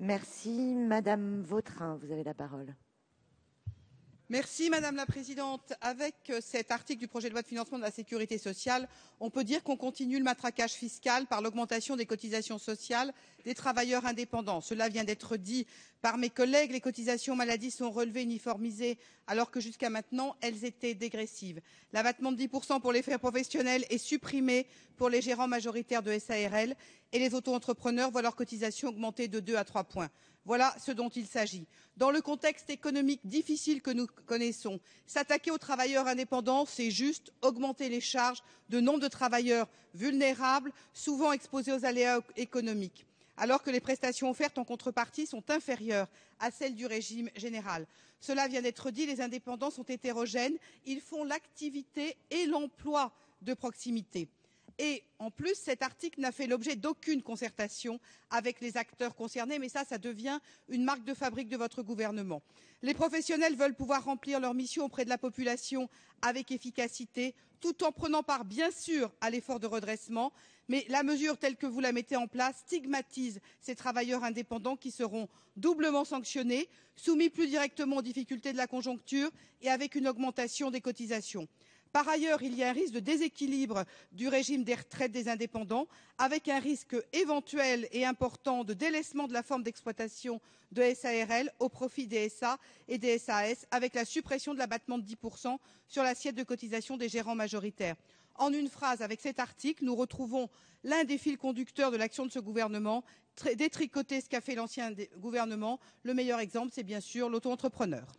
Merci. Madame Vautrin, vous avez la parole. Merci Madame la Présidente. Avec cet article du projet de loi de financement de la sécurité sociale, on peut dire qu'on continue le matraquage fiscal par l'augmentation des cotisations sociales des travailleurs indépendants. Cela vient d'être dit par mes collègues, les cotisations maladie sont relevées, uniformisées, alors que jusqu'à maintenant, elles étaient dégressives. L'abattement de 10% pour les frais professionnels est supprimé pour les gérants majoritaires de SARL et les auto-entrepreneurs voient leurs cotisations augmenter de 2 à 3 points. Voilà ce dont il s'agit. Dans le contexte économique difficile que nous connaissons, s'attaquer aux travailleurs indépendants, c'est juste augmenter les charges de nombre de travailleurs vulnérables, souvent exposés aux aléas économiques, alors que les prestations offertes en contrepartie sont inférieures à celles du régime général. Cela vient d'être dit, les indépendants sont hétérogènes, ils font l'activité et l'emploi de proximité. Et en plus, cet article n'a fait l'objet d'aucune concertation avec les acteurs concernés, mais ça devient une marque de fabrique de votre gouvernement. Les professionnels veulent pouvoir remplir leur mission auprès de la population avec efficacité, tout en prenant part, bien sûr, à l'effort de redressement, mais la mesure telle que vous la mettez en place stigmatise ces travailleurs indépendants qui seront doublement sanctionnés, soumis plus directement aux difficultés de la conjoncture et avec une augmentation des cotisations. Par ailleurs, il y a un risque de déséquilibre du régime des retraites des indépendants, avec un risque éventuel et important de délaissement de la forme d'exploitation de SARL au profit des SA et des SAS, avec la suppression de l'abattement de 10% sur l'assiette de cotisation des gérants majoritaires. En une phrase, avec cet article, nous retrouvons l'un des fils conducteurs de l'action de ce gouvernement, détricoter ce qu'a fait l'ancien gouvernement. Le meilleur exemple, c'est bien sûr l'auto-entrepreneur.